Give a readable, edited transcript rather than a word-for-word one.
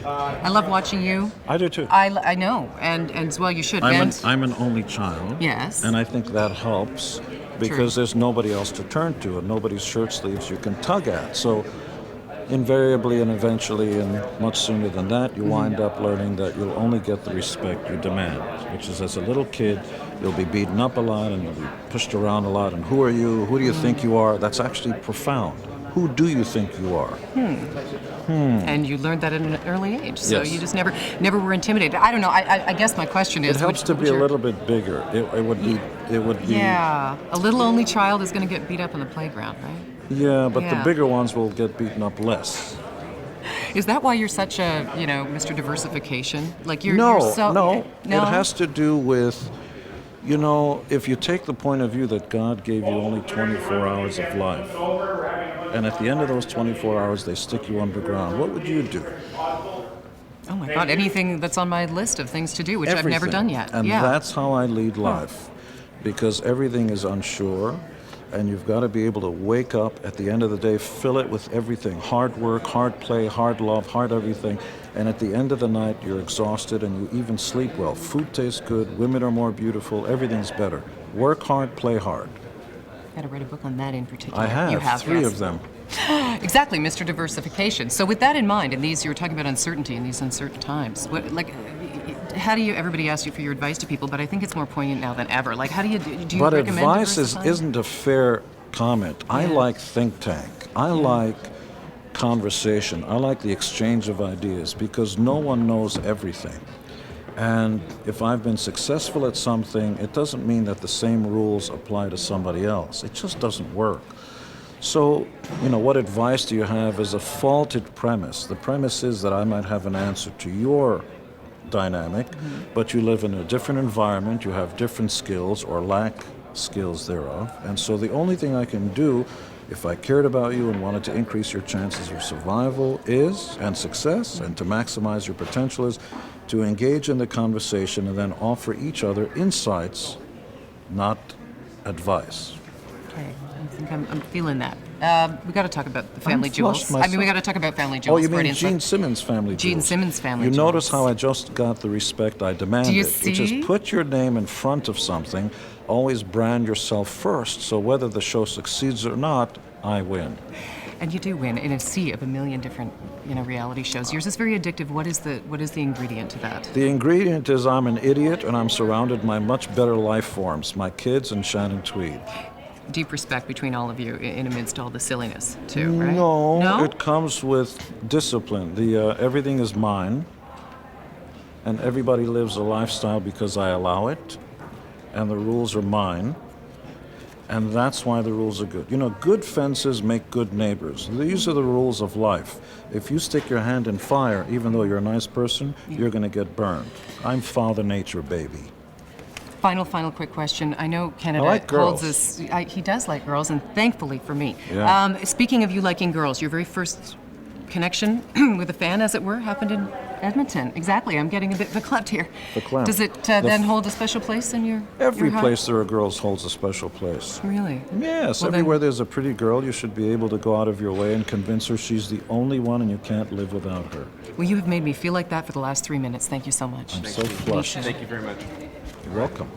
I love watching you. I do too. I know, and as well you should. I'm an only child. Yes. And I think that helps because there's nobody else to turn to and nobody's shirt sleeves you can tug at. So invariably and eventually and much sooner than that, you wind up learning that you'll only get the respect you demand, which is as a little kid, you'll be beaten up a lot and you'll be pushed around a lot. And who are you? Who do you think you are? That's actually profound. Who do you think you are? And you learned that at an early age, so Yes. you just never were intimidated. I don't know. I guess my question is, It helps to be a little bit bigger. It would be. Yeah, a little only child is going to get beat up on the playground, right? Yeah, but the Yeah. bigger ones will get beaten up less. Is that why you're such a, Mr. Diversification? Like you're No, so no. It has to do with, if you take the point of view that God gave you only 24 hours of life, and at the end of those 24 hours they stick you underground, what would you do? Oh my God! Anything that's on my list of things to do, which I've never done yet. And that's how I lead life, because everything is unsure. And you've got to be able to wake up at the end of the day, fill it with everything. Hard work, hard play, hard love, hard everything. And at the end of the night, you're exhausted and you even sleep well. Food tastes good, women are more beautiful, everything's better. Work hard, play hard. Got to write a book on that in particular. I have, You have three yes. of them. Exactly, Mr. Diversification. So with that in mind, and you were talking about uncertainty in these uncertain times, how do you, everybody asks you for your advice to people, but I think it's more poignant now than ever. Like, how do you But recommend advice diversifying? isn't a fair comment. I like think tank. I like conversation. I like the exchange of ideas because no one knows everything. And if I've been successful at something, it doesn't mean that the same rules apply to somebody else. It just doesn't work. So, what advice do you have is a faulted premise. The premise is that I might have an answer to your dynamic, but you live in a different environment, you have different skills or lack skills thereof. And so the only thing I can do if I cared about you and wanted to increase your chances of survival and success and to maximize your potential is to engage in the conversation and then offer each other insights, not advice. Okay, I think I'm feeling that. We got to talk about the family I've jewels. lost We got to talk about family jewels. Oh, you mean Freudian Gene stuff. Simmons' family jewels? Gene Simmons' family You jewels. notice how I just got the respect I demanded, Do you which is see? put your name in front of something, always brand yourself first, so whether the show succeeds or not, I win. And you do win in a sea of a million different, reality shows. Yours is very addictive. What is the ingredient to that? The ingredient is I'm an idiot and I'm surrounded by much better life forms, my kids and Shannon Tweed. Deep respect between all of you in amidst all the silliness, too, right? No, it comes with discipline. Everything is mine, and everybody lives a lifestyle because I allow it, and the rules are mine, and that's why the rules are good. Good fences make good neighbors. These are the rules of life. If you stick your hand in fire, even though you're a nice person, you're going to get burned. I'm Father Nature, baby. Final quick question. I know Canada I like girls. holds this. He does like girls, and thankfully for me. Yeah. Speaking of you liking girls, your very first connection with a fan, as it were, happened in Edmonton. Exactly. I'm getting a bit verklempt here. Verklempt. Does it then hold a special place in your Every your heart? place there are girls holds a special place. Really? Yes, Well, everywhere there's a pretty girl, you should be able to go out of your way and convince her she's the only one and you can't live without her. Well, you have made me feel like that for the last 3 minutes. Thank you so much. I'm so flushed. Thank Thank you very much. You're welcome.